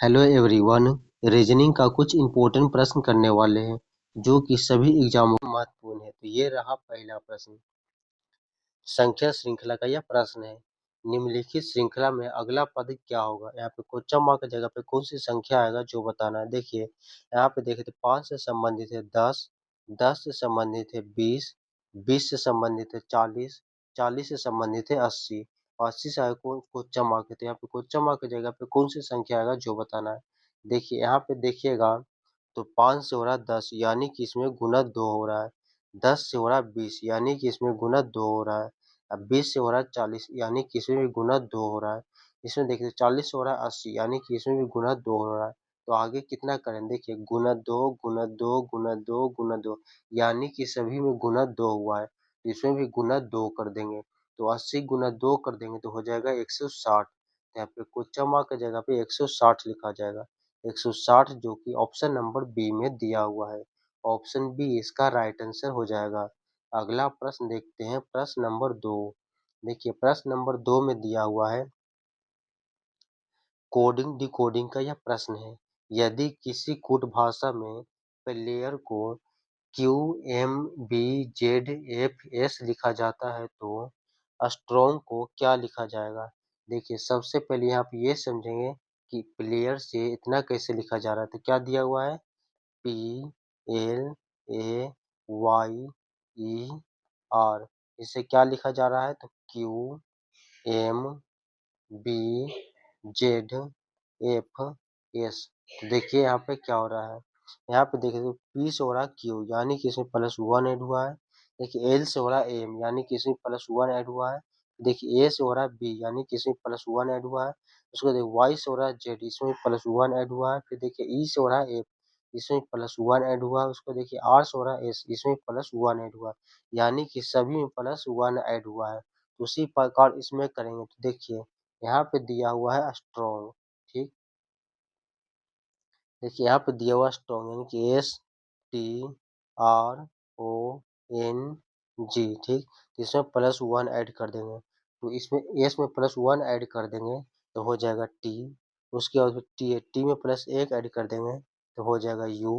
Hello everyone. Reasoning का कुछ important प्रश्न करने वाले हैं जो कि सभी एग्जामों में महत्वपूर्ण है। तो ये रहा पहला प्रश्न। संख्या श्रृंखला का यह प्रश्न है। निम्नलिखित श्रृंखला में अगला पद क्या होगा। यहाँ पे क्वेश्चन मार्क की जगह पे कौन सी संख्या आएगा जो बताना है। देखिए यहाँ पे देखे तो 5 से संबंधित है 10, 10 से संबंधित है 20, 20 से संबंधित है 40, 40 से संबंधित है 80, 80 से आगे क्वेश्चन मार्क है। तो यहाँ पे क्वेश्चन मार्क की जगह पे कौन सी संख्या आएगा जो बताना है। देखिए यहाँ पे देखिएगा तो 5 से हो रहा है 10 यानी कि इसमें गुना 2 हो रहा है। 10 से हो रहा है 20 यानी कि इसमें गुना 2 हो रहा है। अब 20 से हो रहा है 40 यानी कि इसमें भी गुना 2 हो रहा है। इसमें देखिए 40 से हो रहा है 80 यानी कि इसमें भी गुना 2 हो रहा है। तो आगे कितना करें देखिए गुना 2 गुना 2 गुना 2 गुना 2 यानी कि सभी में गुना 2 हुआ है। तो इसमें भी गुना 2 कर देंगे। तो 80 गुना 2 कर देंगे तो हो जाएगा 160। यहाँ पे क्वेश्चन मार्क की जगह पे 160 लिखा जाएगा। 160 जो कि ऑप्शन नंबर बी में दिया हुआ है। ऑप्शन बी इसका राइट आंसर हो जाएगा। अगला प्रश्न देखते हैं प्रश्न नंबर 2। देखिए प्रश्न नंबर 2 में दिया हुआ है कोडिंग डिकोडिंग का यह प्रश्न है। यदि किसी कूट भाषा में प्लेयर को Q M B Z F S लिखा जाता है तो स्ट्रोंग को क्या लिखा जाएगा। देखिए सबसे पहले यहाँ पे ये समझेंगे कि प्लेयर से इतना कैसे लिखा जा रहा है। तो क्या दिया हुआ है P L A Y E R, इसे क्या लिखा जा रहा है तो Q M B Z F S. देखिए यहाँ पे क्या हो रहा है। यहाँ पे देखिए तो पी से हो रहा है क्यू यानी कि इसमें प्लस वन ऐड हुआ है। देखिए एल से हो रहा है एम यानी कि इसमें प्लस वन ऐड हुआ है। देखिए ए से हो रहा है बी यानी कि इसमें प्लस वन ऐड हुआ है। उसको देखिए वाई से हो रहा है जेड इसमें प्लस वन ऐड हुआ है। फिर देखिए ई से हो रहा है एफ इसमें प्लस वन ऐड हुआ है। उसको देखिए आर से हो रहा है एस इसमें प्लस वन ऐड हुआ है यानी कि सभी में प्लस वन ऐड हुआ है। उसी प्रकार इसमें करेंगे तो देखिए यहाँ पे दिया हुआ है स्ट्रॉन्ग। ठीक, देखिए यहाँ पे दिया हुआ स्ट्रॉन्ग यानी कि S T R O N G. ठीक, तो इसमें प्लस वन ऐड कर देंगे। तो इसमें एस में प्लस वन ऐड कर देंगे तो हो जाएगा टी। उसके बाद फिर टी में प्लस एक ऐड कर देंगे तो हो जाएगा यू।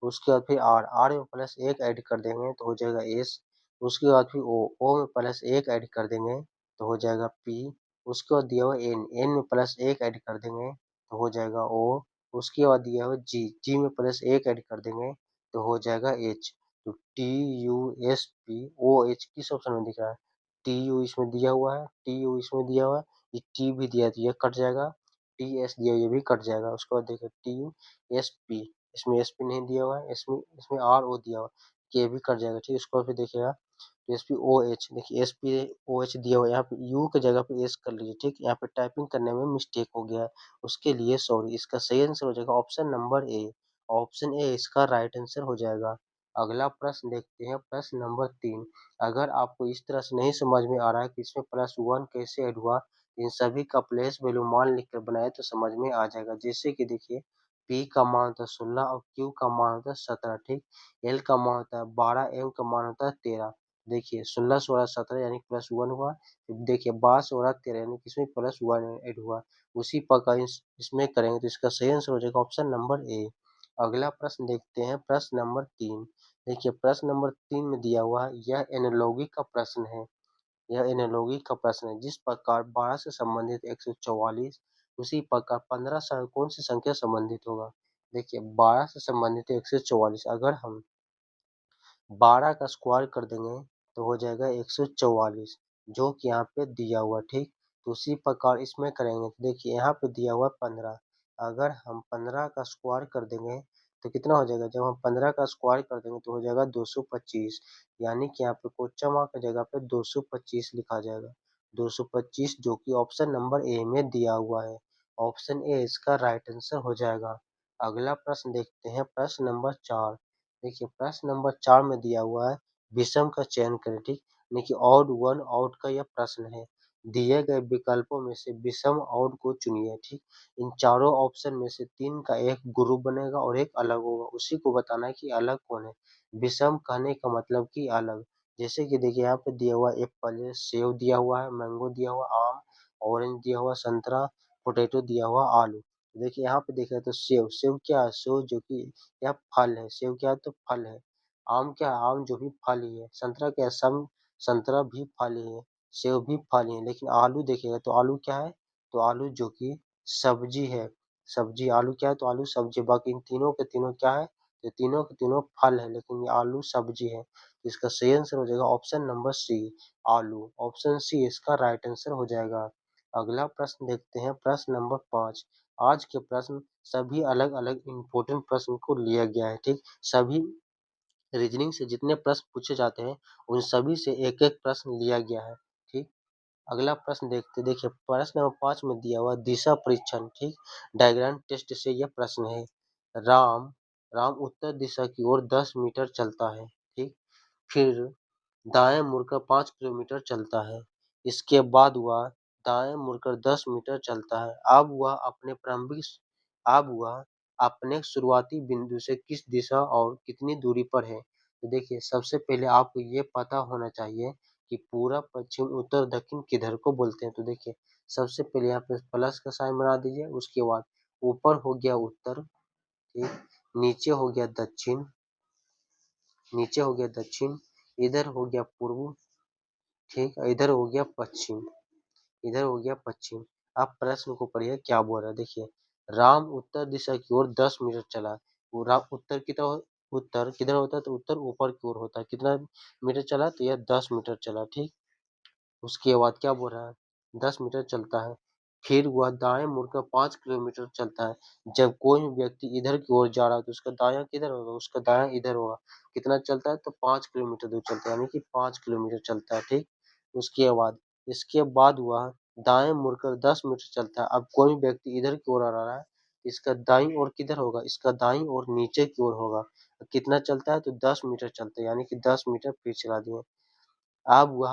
उसके बाद फिर आर में प्लस एक ऐड कर देंगे तो हो जाएगा एस। उसके बाद फिर ओ में प्लस एक ऐड कर देंगे तो हो जाएगा पी। उसके बाद दिया हुआ एन में प्लस एक ऐड कर देंगे तो हो जाएगा ओ। उसके बाद दिया हुआ जी, जी में प्लस एक ऐड कर देंगे तो हो जाएगा एच। तो T U S P O H किस ऑप्शन में दिख रहा है। टी यू इसमें दिया हुआ है, टी यू इसमें दिया हुआ है, ये टी भी दिया है तो ये कट जाएगा। टी एस दिया ये भी कट जाएगा। उसके बाद देखिए टी यू एस पी इसमें एस पी नहीं दिया हुआ है, इसमें इसमें आर ओ दिया हुआ है, ये भी कट जाएगा। ठीक, उसको फिर देखिएगा तो एस पी ओ एच, देखिए एस पी ओ एच दिया हुआ है, यहाँ पे यू की जगह पे एस कर लीजिए। ठीक, यहाँ पे टाइपिंग करने में मिस्टेक हो गया है उसके लिए सॉरी। इसका सही आंसर हो जाएगा option number A. Option A इसका राइट आंसर हो जाएगा। अगला प्रश्न देखते हैं प्रश्न नंबर 3। अगर आपको इस तरह से नहीं समझ में आ रहा है कि इसमें प्लस वन कैसे ऐड हुआ, इन सभी का प्लेस वैल्यू मान लिख कर बनाए तो समझ में आ जाएगा। जैसे कि देखिए पी का मान होता है 16 और क्यू का मान होता है 17। ठीक, एल का मान होता है 12, एम का मान होता है 13। देखिए 16 16 17 यानी प्लस वन हुआ। देखिए 12 16 13 यानी कि इसमें प्लस वन ऐड हुआ। उसी प्रकार इसमें करेंगे तो इसका सही आंसर हो जाएगा ऑप्शन नंबर ए। अगला प्रश्न देखते हैं प्रश्न नंबर 3। देखिए प्रश्न नंबर 3 में दिया हुआ है यह एनालॉगी का प्रश्न है। यह एनालॉगी का प्रश्न है। जिस प्रकार 12 से संबंधित 144 उसी प्रकार 15 से कौन सी संख्या संबंधित होगा। देखिए 12 से संबंधित 144 अगर हम 12 का स्क्वायर कर देंगे तो हो जाएगा 144 जो कि यहाँ पे दिया हुआ। ठीक, तो उसी प्रकार इसमें करेंगे तो देखिए यहाँ पे दिया हुआ 15। अगर हम 15 का स्क्वायर कर देंगे तो कितना हो जाएगा। जब हम 15 का स्क्वायर कर देंगे तो हो जाएगा 225 यानी कि यहाँ पे क्वेश्चन मार्क की जगह पे 225 लिखा जाएगा। 225 जो कि ऑप्शन नंबर ए में दिया हुआ है। ऑप्शन ए इसका राइट आंसर हो जाएगा। अगला प्रश्न देखते हैं प्रश्न नंबर 4। देखिए प्रश्न नंबर 4 में दिया हुआ है विषम का चयन करें। ठीक, देखिए ऑड वन आउट का यह प्रश्न है। दिए गए विकल्पों में से विषम आउट को चुनिए। ठीक, इन चारों ऑप्शन में से तीन का एक ग्रुप बनेगा और एक अलग होगा। उसी को बताना है कि अलग कौन है। विषम कहने का मतलब कि अलग। जैसे कि देखिए यहाँ पे दिया हुआ एप्पल है, सेब दिया हुआ है, मैंगो दिया हुआ, आम, ऑरेंज दिया हुआ, संतरा, पोटैटो दिया हुआ, आलू। देखिए यहाँ पे देखा तो सेव, सेव क्या है? सेव जो कि यह फल है, सेव क्या है? तो फल है। आम क्या है? आम जो भी फल ही है। संतरा क्या है? संतरा भी फल ही है, सेव भी फल ही है। लेकिन आलू देखिएगा तो आलू क्या है? तो आलू जो कि सब्जी है, सब्जी। आलू क्या है? तो आलू सब्जी। बाकी इन तीनों के तीनों क्या है? तो तीनों के तीनों फल है, लेकिन ये आलू सब्जी है। तो इसका सही आंसर हो जाएगा ऑप्शन नंबर सी, आलू। ऑप्शन सी इसका राइट आंसर हो जाएगा। अगला प्रश्न देखते हैं, प्रश्न नंबर 5। आज के प्रश्न सभी अलग-अलग इम्पोर्टेंट प्रश्न को लिया गया है, ठीक? सभी रीजनिंग से जितने प्रश्न पूछे जाते हैं, उन सभी से एक-एक प्रश्न लिया गया है, ठीक? अगला प्रश्न देखिए प्रश्न नंबर 5 में दिया हुआ दिशा परीक्षण, ठीक? डायग्राम टेस्ट से यह प्रश्न है। राम राम उत्तर दिशा की ओर 10 मीटर चलता है, ठीक? फिर दाएं मुड़कर 5 किलोमीटर चलता है। इसके बाद वह दाएं मुड़कर 10 मीटर चलता है। अब वह अपने शुरुआती बिंदु से किस दिशा और कितनी दूरी पर है? तो देखिए सबसे पहले आपको ये पता होना चाहिए कि पूरब, पश्चिम, उत्तर, दक्षिण किधर को बोलते हैं। तो देखिए सबसे पहले यहाँ पे प्लस का साइन बना दीजिए। उसके बाद ऊपर हो गया उत्तर, ठीक? नीचे हो गया दक्षिण, नीचे हो गया दक्षिण, इधर हो गया पूर्व, ठीक है, इधर हो गया पश्चिम, इधर हो गया पश्चिम। आप प्रश्न को पढ़िए क्या बोल रहा है। देखिए राम उत्तर दिशा की ओर 10 मीटर चला। वो राम उत्तर की तरफ, उत्तर किधर होता है? तो उत्तर ऊपर की ओर होता है। कितना मीटर चला? तो यह 10 मीटर चला, ठीक? उसके बाद क्या बोल रहा है? 10 मीटर चलता है। फिर वह दाएं मुड़कर 5 किलोमीटर चलता है। जब कोई भी व्यक्ति इधर की ओर जा रहा है तो उसका दायां किधर होगा? उसका दायां इधर होगा। कितना चलता है? तो 5 किलोमीटर दूर चलता है, यानी कि 5 किलोमीटर चलता है, ठीक? उसके बाद इसके बाद वह दाएं मुड़कर 10 मीटर चलता है। अब कोई भी व्यक्ति इधर की ओर आ रहा है, इसका दाईं ओर किधर होगा? इसका दाईं ओर नीचे की ओर होगा। कितना चलता है? तो 10 मीटर चलता है, यानी कि 10 मीटर फिर चला दिए। अब वह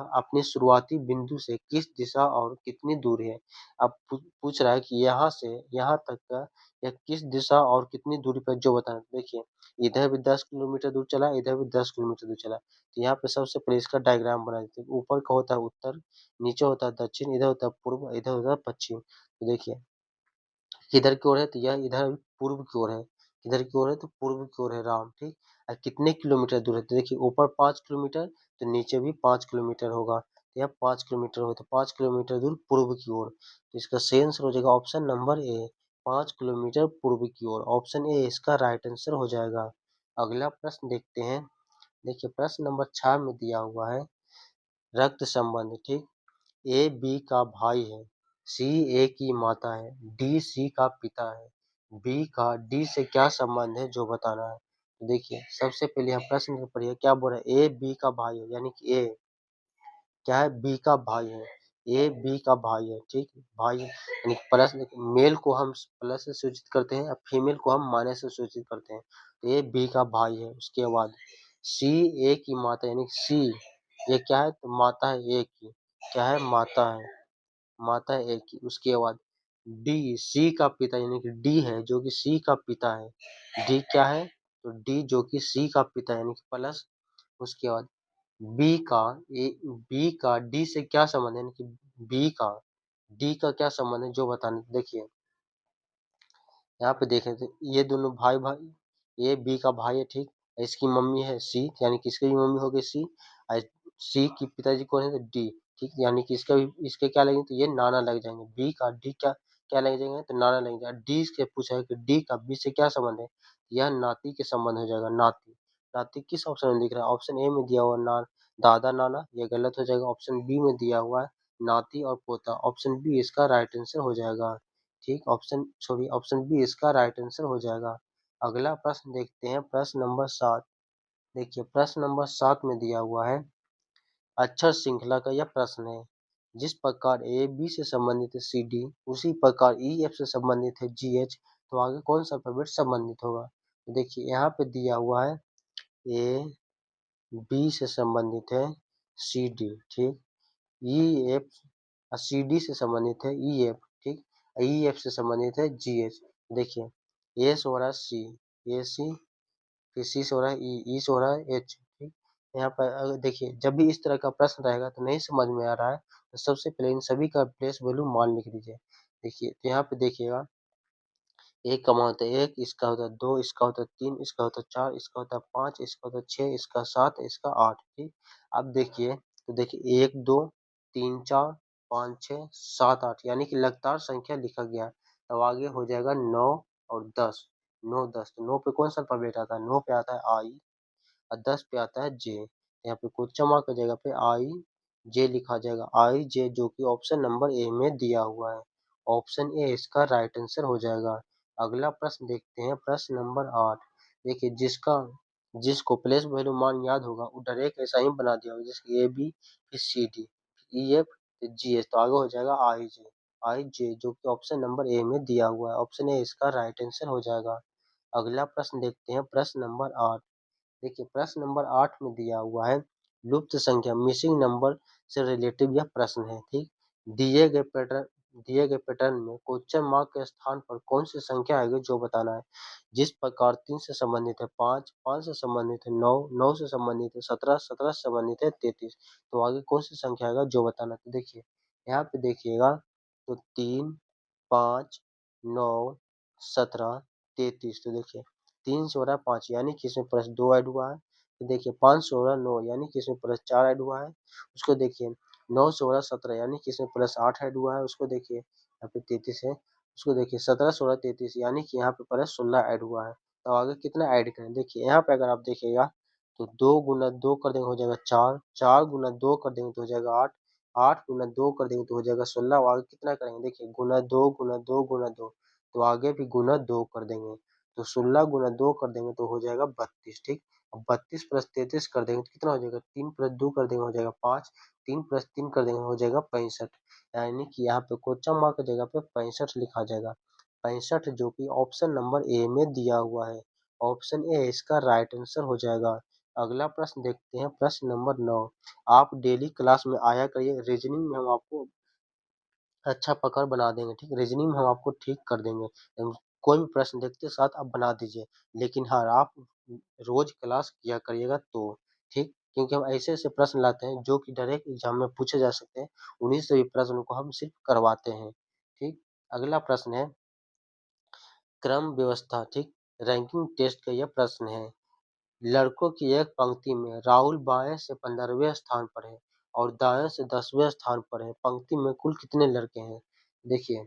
अपने शुरुआती बिंदु से किस दिशा और कितनी दूर है? अब पूछ रहा है कि यहाँ से यहाँ तक का यह किस दिशा और कितनी दूरी पर, जो बताना। देखिए इधर भी 10 किलोमीटर दूर चला, इधर भी 10 किलोमीटर दूर चला। तो यहाँ पे सबसे पहले इसका डायग्राम बना देते हैं। ऊपर का होता है उत्तर, नीचे होता है दक्षिण, इधर होता है पूर्व, इधर होता है पश्चिम। तो देखिए किधर की ओर है? तो यह इधर पूर्व की ओर है। किधर की ओर है? तो पूर्व की ओर है राम, ठीक? कितने किलोमीटर दूर है? तो देखिए ऊपर 5 किलोमीटर, तो नीचे भी 5 किलोमीटर होगा। तो यह 5 किलोमीटर हो, तो 5 किलोमीटर दूर पूर्व की ओर। तो इसका सही आंसर हो जाएगा ऑप्शन नंबर ए, 5 किलोमीटर पूर्व की ओर। ऑप्शन ए इसका राइट आंसर हो जाएगा। अगला प्रश्न देखते हैं। देखिए प्रश्न नंबर 6 में दिया हुआ है रक्त संबंध, ठीक? ए बी का भाई है, सी ए की माता है, डी सी का पिता है, बी का डी से क्या संबंध है, जो बताना है। तो देखिए सबसे पहले हम प्रश्न को पढ़िए क्या बोल रहा है। ए बी का भाई है, यानी कि ए क्या है? बी का भाई है। ए बी का भाई है, ठीक? भाई यानी प्लस, मेल को हम प्लस से सूचित करते हैं और फीमेल को हम माइनस से सूचित करते हैं। तो ए बी का भाई है। उसके बाद सी ए की माता, यानी सी ये क्या है? तो माता है ए की। क्या है? माता है, माता है एक ही। उसके बाद डी सी का पिता, यानी कि डी है जो कि सी का पिता है। डी क्या है? तो डी जो कि सी का पिता है, यानी कि प्लस। उसके बाद बी का बी का डी से क्या संबंध है, यानी कि बी का डी का क्या संबंध है, जो बताने। देखिए यहाँ पे देखें तो ये दोनों भाई भाई, ये बी का भाई है, ठीक? इसकी मम्मी है सी, यानी कि इसकी भी मम्मी हो गई सी। और सी की पिताजी कौन है? तो डी, ठीक? यानी कि इसका भी, इसके क्या लगेंगे? तो ये नाना लग जाएंगे। बी का डी क्या क्या लग जाएंगे? तो नाना लग जाएंगे। डी से पूछा है कि डी का बी से क्या संबंध है? यह नाती के संबंध हो जाएगा, नाती। नाती किस ऑप्शन में दिख रहा है? ऑप्शन ए में दिया हुआ दादा नाना, ये गलत हो जाएगा। ऑप्शन बी में दिया हुआ है नाती और पोता। ऑप्शन बी इसका राइट आंसर हो जाएगा, ठीक? ऑप्शन बी इसका राइट आंसर हो जाएगा। अगला प्रश्न देखते हैं, प्रश्न नंबर 7। देखिए प्रश्न नंबर 7 में दिया हुआ है अक्षर श्रृंखला का यह प्रश्न है। जिस प्रकार ए बी से संबंधित है सी डी, उसी प्रकार ई एफ से संबंधित है जी एच, तो आगे कौन सा अल्फाबेट संबंधित होगा? तो देखिए यहाँ पे दिया हुआ है ए बी से संबंधित है सी डी, ठीक? ई एफ, सी डी से संबंधित है ई एफ, ठीक? ई एफ से संबंधित है जी एच। देखिए ए से हो रहा है सी, ए सी, फिर सी से हो रहा है ई से हो रहा है एच, ठीक? यहाँ पर अगर देखिए जब भी इस तरह का प्रश्न रहेगा तो नहीं समझ में आ रहा है, तो सबसे पहले इन सभी का प्लेस वैल्यू मान लिख दीजिए। देखिए तो यहाँ पे देखिएगा, एक का मान होता है 1, इसका होता है 2, इसका होता है 3, इसका होता है 4, इसका होता है 5, इसका होता है 6, इसका 7, इसका 8, ठीक। अब देखिए, तो देखिए 1, 2, 3, 4, 5, 6, 7, 8 यानी कि लगातार संख्या लिखा गया है। तब आगे हो जाएगा 9 और 10, 9, 10, तो 9 पे कौन सा अल्फ़ाबेट आता है? 9 पे आता है आई और 10 पे आता है जे। यहाँ पे क्वेश्चन मार्क की जगह पे आई जे लिखा जाएगा, आई जे, जो कि ऑप्शन नंबर ए में दिया हुआ है। ऑप्शन ए इसका राइट आंसर हो जाएगा। अगला प्रश्न देखते हैं, प्रश्न नंबर 8। देखिए जिसको प्लेस वैल्यू मान याद होगा वो डायरेक्ट ऐसा ही बना दिया होगा, जैसे ए बी फिर सी डी ई एफ फिर जी एच, तो आगे हो जाएगा आई जे, जो कि ऑप्शन नंबर ए में दिया हुआ है। ऑप्शन ए इसका राइट आंसर हो जाएगा। अगला प्रश्न देखते हैं, प्रश्न नंबर 8। देखिए प्रश्न नंबर 8 में दिया हुआ है लुप्त संख्या मिसिंग नंबर से रिलेटिव यह प्रश्न है, ठीक। दिए गए पैटर्न में क्वेश्चन मार्क के स्थान पर कौन सी संख्या आएगी जो बताना है। जिस प्रकार 3 से संबंधित है 5, 5 से संबंधित है 9, 9 से संबंधित है 17, 17 से संबंधित है 33, तो आगे कौन सी संख्या आएगा जो बताना है। तो देखिए यहाँ पे देखिएगा, तो 3, 5, 9, 17, 33, तो देखिए 3 से हो रहा है 5 यानी कि इसमें प्लस 2 ऐड हुआ है। तो देखिए 5 से हो रहा है 9 यानी कि इसमें प्लस 4 ऐड हुआ है। उसको देखिए 9 से हो रहा है 17 यानी कि इसमें प्लस 8 ऐड हुआ है। उसको देखिए यहाँ पे 33 है। उसको देखिए 17 से हो रहा है 33 यानी कि यहाँ पे प्लस 16 ऐड हुआ है। तो आगे कितना ऐड करें, देखिए यहाँ पे अगर आप देखिएगा तो 2 गुना 2 कर देंगे हो जाएगा 4, 4 गुना 2 कर देंगे तो हो जाएगा 8, 8 गुना 2 कर देंगे तो हो जाएगा 16। और आगे कितना करेंगे, देखिए गुना 2 गुना 2 गुना 2, तो आगे भी गुना 2 कर देंगे, तो 16 गुना 2 कर देंगे तो हो जाएगा 32, ठीक। अब 32 प्लस 33 कर देंगे तो कितना हो जाएगा, 3 प्लस 2 कर देंगे हो जाएगा 5, 3 प्लस 3 कर देंगे हो जाएगा 65। यानी कि यहाँ पे क्वेश्चन मार्क की जगह पे 65 लिखा जाएगा। 65 जो कि ऑप्शन नंबर ए में दिया हुआ है। ऑप्शन ए इसका राइट आंसर हो जाएगा। अगला प्रश्न देखते हैं, प्रश्न नंबर 9। आप डेली क्लास में आया करिए, रीजनिंग में हम आपको अच्छा पकड़ बना देंगे, ठीक। रीजनिंग में हम आपको ठीक कर देंगे। कोई भी प्रश्न देखते साथ आप बना दीजिए, लेकिन हाँ आप रोज क्लास किया करिएगा तो, ठीक। क्योंकि हम ऐसे ऐसे प्रश्न लाते हैं जो कि डायरेक्ट एग्जाम में पूछे जा सकते हैं, उन्हीं से भी प्रश्न को हम सिर्फ करवाते हैं, ठीक। अगला प्रश्न है क्रम व्यवस्था, ठीक। रैंकिंग टेस्ट का यह प्रश्न है। लड़कों की एक पंक्ति में राहुल बाएं से 15वें स्थान पर है और दाएं से 10वें स्थान पर है। पंक्ति में कुल कितने लड़के हैं? देखिए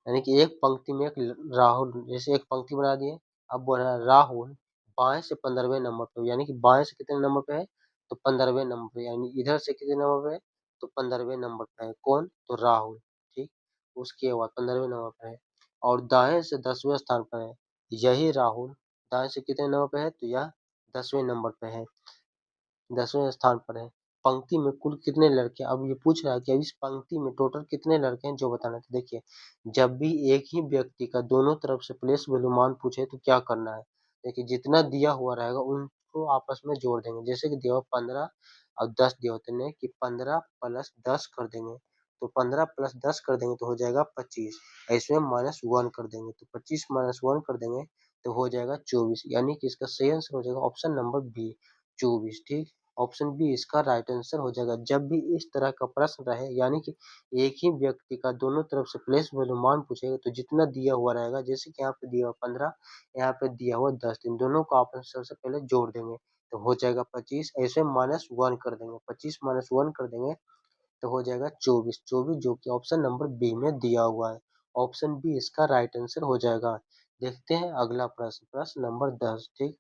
यानी कि एक पंक्ति में एक राहुल, जैसे एक पंक्ति बना दिए, अब बोल रहा है राहुल बाएं से 15वें नंबर पे, यानी कि बाएं से कितने नंबर पे है, तो 15वें नंबर पे, यानी इधर से कितने नंबर पे है, तो 15वें नंबर पे है। कौन, तो राहुल, ठीक। उसके बाद 15वें नंबर पे है। और दाएं से 10वें स्थान पर है, यही राहुल दाएं से कितने नंबर पे है, तो यह 10वें नंबर पे है, 10वें स्थान पर है। पंक्ति में कुल कितने लड़के, अब ये पूछ रहा है कि अब इस पंक्ति में टोटल कितने लड़के हैं जो बताना है। तो देखिए जब भी एक ही व्यक्ति का दोनों तरफ से प्लेस वैल्यू मान पूछे तो क्या करना है। देखिए जितना दिया हुआ रहेगा उनको आपस में जोड़ देंगे, जैसे कि दिया हुआ 15 और 10 दिया होते हैं कि 15 प्लस 10 कर देंगे, तो 15 प्लस 10 कर देंगे तो हो जाएगा 25। ऐसे माइनस 1 कर देंगे तो 25 माइनस 1 कर देंगे तो हो जाएगा 24, यानी कि इसका सही आंसर हो जाएगा ऑप्शन नंबर बी, 24, ठीक। ऑप्शन बी इसका राइट आंसर हो जाएगा। जब भी इस तरह का प्रश्न रहे, यानी कि एक ही व्यक्ति का दोनों तरफ से प्लेस वैल्यू मान पूछेगा, तो जितना दिया हुआ रहेगा, जैसे कि यहाँ पे दिया हुआ 15, यहाँ पे दिया हुआ 10, इन दोनों को आप सबसे पहले जोड़ देंगे तो हो जाएगा 25, ऐसे माइनस 1 कर देंगे, 25 माइनस 1 कर देंगे तो हो जाएगा 24, 24 जो कि ऑप्शन नंबर बी में दिया हुआ है। ऑप्शन बी इसका राइट आंसर हो जाएगा। देखते हैं अगला प्रश्न, प्रश्न नंबर 10, ठीक।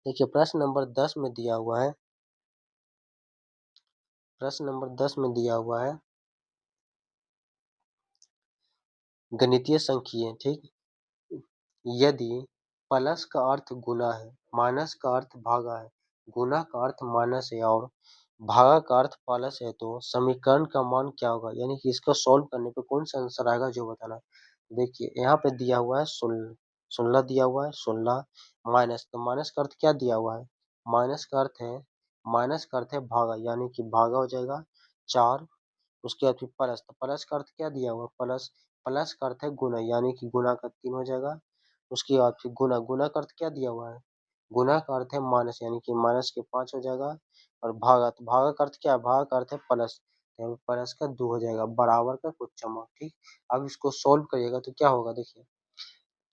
देखिए प्रश्न नंबर 10 में दिया हुआ है, प्रश्न नंबर 10 में दिया हुआ है गणितीय संख्याएं, ठीक। यदि प्लस का अर्थ गुना है, माइनस का अर्थ भागा है, गुना का अर्थ माइनस है और भागा का अर्थ प्लस है, तो समीकरण का मान क्या होगा, यानी कि इसको सॉल्व करने पे कौन सा आंसर आएगा जो बताना है। देखिए यहाँ पे दिया हुआ है 16, 16 दिया हुआ है, 16 माइनस, तो माइनस का अर्थ क्या दिया हुआ है, माइनस का अर्थ है, माइनस का अर्थ है भागा, यानी कि भागा हो जाएगा 4। उसके बाद फिर प्लस, तो प्लस का अर्थ क्या दिया हुआ, प्लस, प्लस का अर्थ है गुना, यानी कि गुना का 3 हो जाएगा। उसके बाद फिर गुना, गुना का अर्थ क्या दिया हुआ है, गुना का अर्थ है माइनस, यानी कि माइनस के 5 हो जाएगा। और भागा, तो भागा का अर्थ क्या है, भागा का अर्थ है प्लस, तो यहाँ पे प्लस का 2 हो जाएगा, बराबर का कुछ जमा, ठीक। अब इसको सोल्व करिएगा तो क्या होगा देखिए,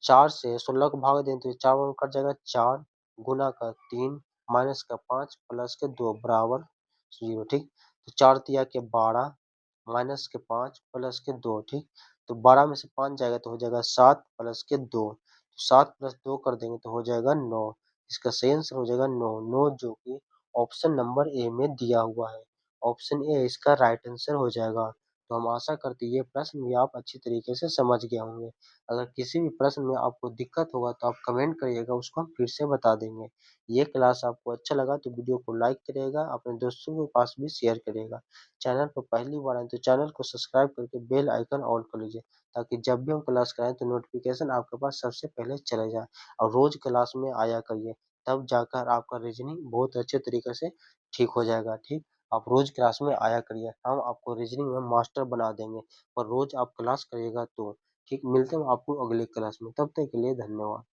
4 से 16 को भाग दें तो ये 4 में कट जाएगा, 4 गुना का 3 माइनस का 5 प्लस के 2 बराबर 0, ठीक। तो 4 तिया के 12 माइनस के 5 प्लस के 2, ठीक। तो 12 में से 5 जाएगा तो हो जाएगा 7 प्लस के 2, तो 7 प्लस 2 कर देंगे तो हो जाएगा 9। इसका सही आंसर हो जाएगा 9, 9 जो कि ऑप्शन नंबर ए में दिया हुआ है। ऑप्शन ए इसका राइट आंसर हो जाएगा। तो हम आशा करते हैं ये प्रश्न भी आप अच्छी तरीके से समझ गए होंगे। अगर किसी भी प्रश्न में आपको दिक्कत होगा तो आप कमेंट करिएगा, उसको हम फिर से बता देंगे। ये क्लास आपको अच्छा लगा तो वीडियो को लाइक करिएगा, अपने दोस्तों के पास भी शेयर करिएगा। चैनल पर पहली बार आए तो चैनल को सब्सक्राइब करके बेल आइकन ऑन कर लीजिए, ताकि जब भी हम क्लास कराएं तो नोटिफिकेशन आपके पास सबसे पहले चले जाए। और रोज क्लास में आया करिए, तब जाकर आपका रीजनिंग बहुत अच्छे तरीके से ठीक हो जाएगा, ठीक। आप रोज क्लास में आया करिए, हम आपको रीजनिंग में मास्टर बना देंगे। और रोज आप क्लास करिएगा तो ठीक। मिलते हैं आपको अगले क्लास में, तब तक के लिए धन्यवाद।